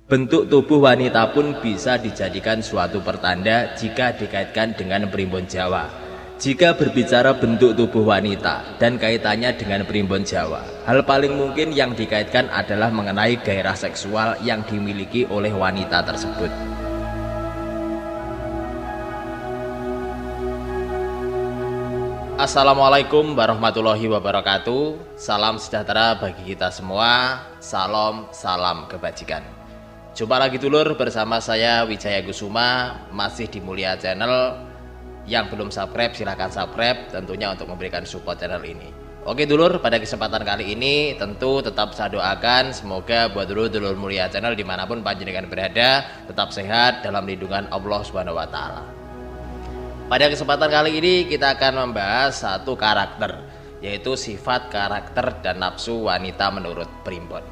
Bentuk tubuh wanita pun bisa dijadikan suatu pertanda jika dikaitkan dengan primbon Jawa. Jika berbicara bentuk tubuh wanita dan kaitannya dengan primbon Jawa, hal paling mungkin yang dikaitkan adalah mengenai gairah seksual yang dimiliki oleh wanita tersebut. Assalamualaikum warahmatullahi wabarakatuh. Salam sejahtera bagi kita semua. Salam kebajikan. Jumpa lagi dulur bersama saya Wijaya Kusuma, masih di Mulia Channel. Yang belum subscribe silahkan subscribe tentunya untuk memberikan support channel ini. Oke dulur, pada kesempatan kali ini tentu tetap saya doakan semoga buat dulur Mulia Channel dimanapun panjenengan berada tetap sehat dalam lindungan Allah Subhanahu wa Ta'ala. Pada kesempatan kali ini kita akan membahas satu karakter, yaitu sifat, karakter, dan nafsu wanita menurut primbon.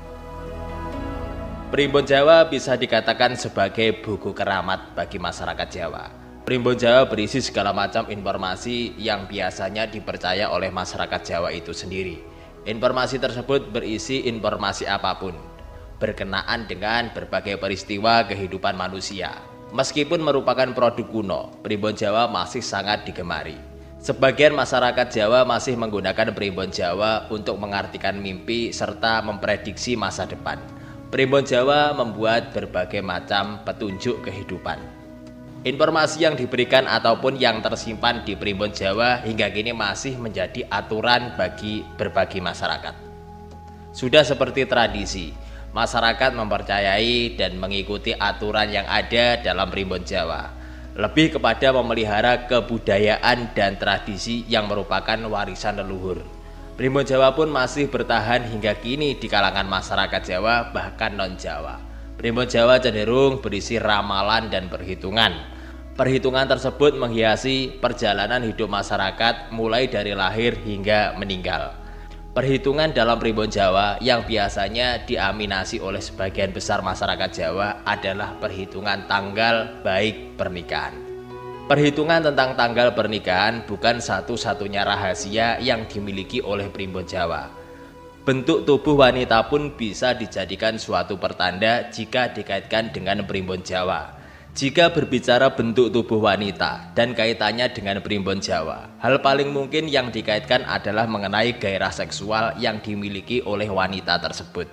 Primbon Jawa bisa dikatakan sebagai buku keramat bagi masyarakat Jawa. Primbon Jawa berisi segala macam informasi yang biasanya dipercaya oleh masyarakat Jawa itu sendiri. Informasi tersebut berisi informasi apapun, berkenaan dengan berbagai peristiwa kehidupan manusia. Meskipun merupakan produk kuno, primbon Jawa masih sangat digemari. Sebagian masyarakat Jawa masih menggunakan primbon Jawa untuk mengartikan mimpi serta memprediksi masa depan. Primbon Jawa membuat berbagai macam petunjuk kehidupan. Informasi yang diberikan ataupun yang tersimpan di primbon Jawa hingga kini masih menjadi aturan bagi berbagai masyarakat. Sudah seperti tradisi, masyarakat mempercayai dan mengikuti aturan yang ada dalam primbon Jawa, lebih kepada memelihara kebudayaan dan tradisi yang merupakan warisan leluhur. Primbon Jawa pun masih bertahan hingga kini di kalangan masyarakat Jawa bahkan non-Jawa. Primbon Jawa cenderung berisi ramalan dan perhitungan. Perhitungan tersebut menghiasi perjalanan hidup masyarakat mulai dari lahir hingga meninggal. Perhitungan dalam primbon Jawa yang biasanya diaminasi oleh sebagian besar masyarakat Jawa adalah perhitungan tanggal baik pernikahan. Perhitungan tentang tanggal pernikahan bukan satu-satunya rahasia yang dimiliki oleh primbon Jawa. Bentuk tubuh wanita pun bisa dijadikan suatu pertanda jika dikaitkan dengan primbon Jawa. Jika berbicara bentuk tubuh wanita dan kaitannya dengan primbon Jawa, hal paling mungkin yang dikaitkan adalah mengenai gairah seksual yang dimiliki oleh wanita tersebut.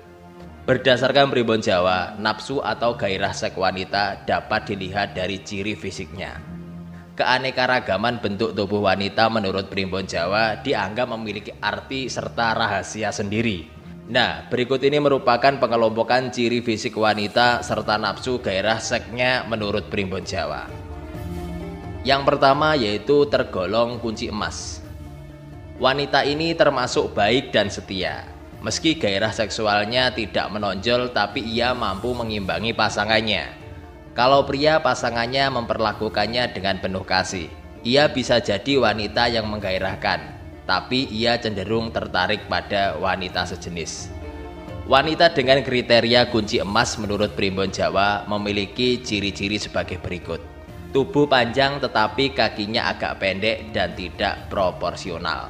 Berdasarkan primbon Jawa, nafsu atau gairah seks wanita dapat dilihat dari ciri fisiknya. Keanekaragaman bentuk tubuh wanita menurut primbon Jawa dianggap memiliki arti serta rahasia sendiri. Nah, berikut ini merupakan pengelompokan ciri fisik wanita serta nafsu gairah seksnya menurut primbon Jawa. Yang pertama yaitu tergolong kunci emas. Wanita ini termasuk baik dan setia. Meski gairah seksualnya tidak menonjol, tapi ia mampu mengimbangi pasangannya. Kalau pria, pasangannya memperlakukannya dengan penuh kasih. Ia bisa jadi wanita yang menggairahkan, tapi ia cenderung tertarik pada wanita sejenis. Wanita dengan kriteria kunci emas menurut primbon Jawa memiliki ciri-ciri sebagai berikut. Tubuh panjang tetapi kakinya agak pendek dan tidak proporsional.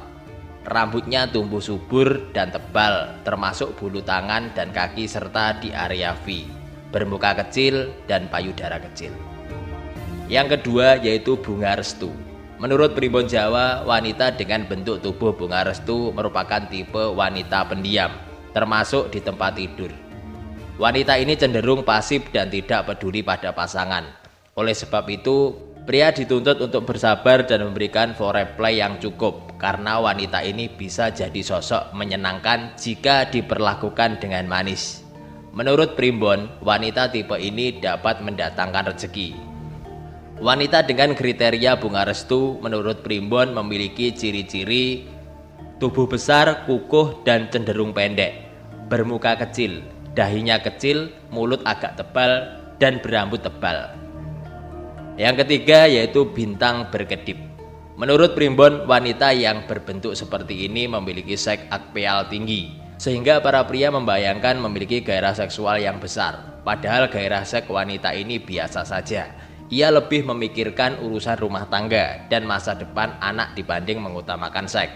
Rambutnya tumbuh subur dan tebal, termasuk bulu tangan dan kaki serta di area V. Bermuka kecil dan payudara kecil. Yang kedua yaitu bunga restu. Menurut primbon Jawa, wanita dengan bentuk tubuh bunga restu merupakan tipe wanita pendiam, termasuk di tempat tidur. Wanita ini cenderung pasif dan tidak peduli pada pasangan. Oleh sebab itu, pria dituntut untuk bersabar dan memberikan foreplay yang cukup, karena wanita ini bisa jadi sosok menyenangkan jika diperlakukan dengan manis. Menurut primbon, wanita tipe ini dapat mendatangkan rezeki. Wanita dengan kriteria bunga restu menurut primbon memiliki ciri-ciri tubuh besar, kukuh, dan cenderung pendek, bermuka kecil, dahinya kecil, mulut agak tebal, dan berambut tebal. Yang ketiga yaitu bintang berkedip. Menurut primbon, wanita yang berbentuk seperti ini memiliki seks akpial tinggi, sehingga para pria membayangkan memiliki gairah seksual yang besar. Padahal gairah seks wanita ini biasa saja. Ia lebih memikirkan urusan rumah tangga dan masa depan anak dibanding mengutamakan seks.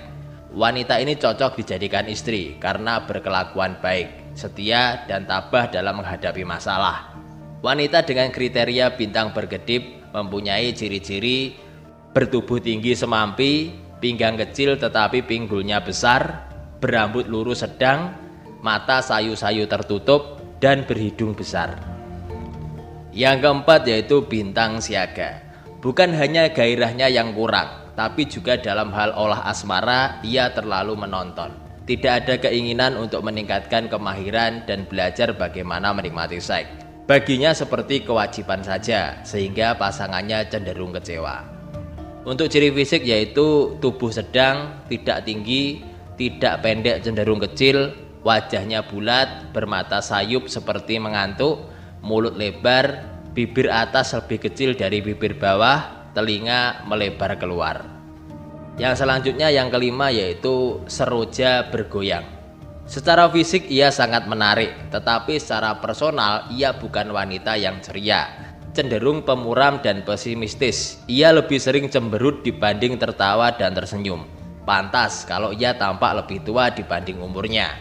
Wanita ini cocok dijadikan istri karena berkelakuan baik, setia, dan tabah dalam menghadapi masalah. Wanita dengan kriteria bintang berkedip mempunyai ciri-ciri bertubuh tinggi semampi, pinggang kecil tetapi pinggulnya besar, berambut lurus sedang, mata sayu-sayu tertutup, dan berhidung besar. Yang keempat yaitu bintang siaga. Bukan hanya gairahnya yang kurang, tapi juga dalam hal olah asmara ia terlalu menonton. Tidak ada keinginan untuk meningkatkan kemahiran dan belajar bagaimana menikmati seks. Baginya seperti kewajiban saja, sehingga pasangannya cenderung kecewa. Untuk ciri fisik yaitu tubuh sedang, tidak tinggi, tidak pendek cenderung kecil, wajahnya bulat, bermata sayup seperti mengantuk, mulut lebar, bibir atas lebih kecil dari bibir bawah, telinga melebar keluar. Yang selanjutnya yang kelima yaitu seroja bergoyang. Secara fisik ia sangat menarik, tetapi secara personal ia bukan wanita yang ceria, cenderung pemuram dan pesimistis. Ia lebih sering cemberut dibanding tertawa dan tersenyum. Pantas kalau ia tampak lebih tua dibanding umurnya.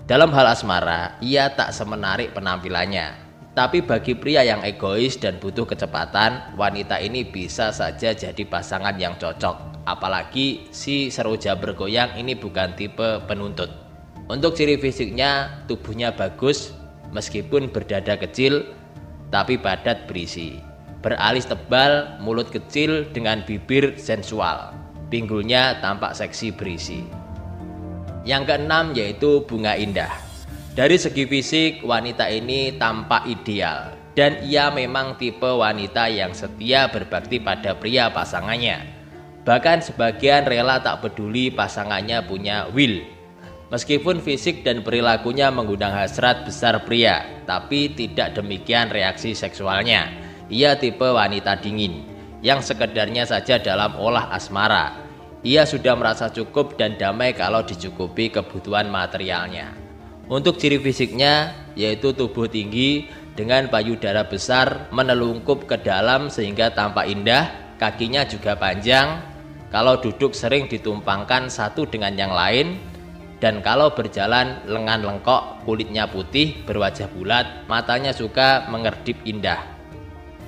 Dalam hal asmara, ia tak semenarik penampilannya. Tapi bagi pria yang egois dan butuh kecepatan, wanita ini bisa saja jadi pasangan yang cocok. Apalagi si seroja bergoyang ini bukan tipe penuntut. Untuk ciri fisiknya, tubuhnya bagus, meskipun berdada kecil, tapi padat berisi. Beralis tebal, mulut kecil dengan bibir sensual. Pinggulnya tampak seksi berisi. Yang keenam yaitu bunga indah. Dari segi fisik, wanita ini tampak ideal. Dan ia memang tipe wanita yang setia berbakti pada pria pasangannya. Bahkan sebagian rela tak peduli pasangannya punya will. Meskipun fisik dan perilakunya mengundang hasrat besar pria, tapi tidak demikian reaksi seksualnya. Ia tipe wanita dingin, yang sekedarnya saja dalam olah asmara. Ia sudah merasa cukup dan damai kalau dicukupi kebutuhan materialnya. Untuk ciri fisiknya, yaitu tubuh tinggi dengan payudara besar menelungkup ke dalam sehingga tampak indah, kakinya juga panjang. Kalau duduk sering ditumpangkan satu dengan yang lain, dan kalau berjalan lengan lengkok, kulitnya putih, berwajah bulat, matanya suka mengerdip indah.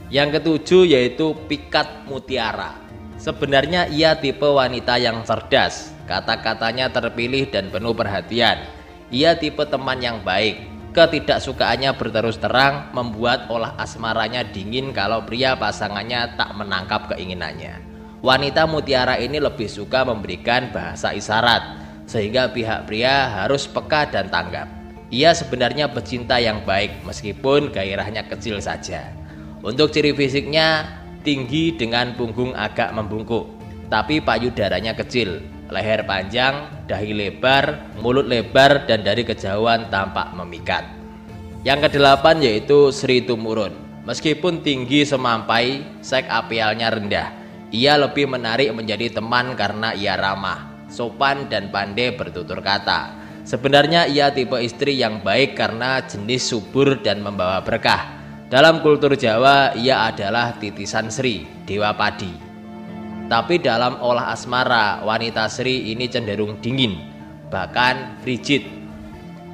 Yang ketujuh yaitu pikat mutiara. Sebenarnya ia tipe wanita yang cerdas, kata-katanya terpilih dan penuh perhatian. Ia tipe teman yang baik. Ketidaksukaannya berterus terang membuat olah asmaranya dingin kalau pria pasangannya tak menangkap keinginannya. Wanita mutiara ini lebih suka memberikan bahasa isyarat, sehingga pihak pria harus peka dan tanggap. Ia sebenarnya pecinta yang baik meskipun gairahnya kecil saja. Untuk ciri fisiknya tinggi dengan punggung agak membungkuk, tapi payudaranya kecil, leher panjang, dahi lebar, mulut lebar, dan dari kejauhan tampak memikat. Yang kedelapan yaitu Sri Tumurun. Meskipun tinggi semampai, seks apialnya rendah. Ia lebih menarik menjadi teman karena ia ramah, sopan, dan pandai bertutur kata. Sebenarnya ia tipe istri yang baik karena jenis subur dan membawa berkah. Dalam kultur Jawa, ia adalah titisan Sri, dewa padi. Tapi dalam olah asmara, wanita Sri ini cenderung dingin, bahkan rigid.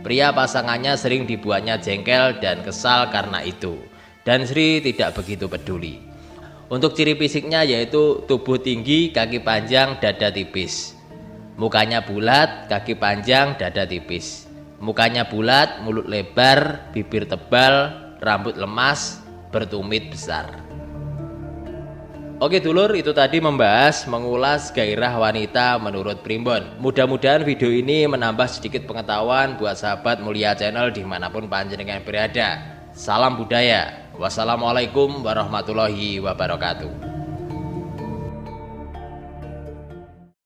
Pria pasangannya sering dibuatnya jengkel dan kesal karena itu, dan Sri tidak begitu peduli. Untuk ciri fisiknya yaitu tubuh tinggi, kaki panjang, dada tipis. Mukanya bulat, kaki panjang, dada tipis. Mukanya bulat, mulut lebar, bibir tebal, rambut lemas, bertumit besar. Oke dulur, itu tadi mengulas gairah wanita menurut Primbon. Mudah-mudahan video ini menambah sedikit pengetahuan buat sahabat Mulia Channel dimanapun panjenengan berada. Salam budaya. Wassalamualaikum warahmatullahi wabarakatuh.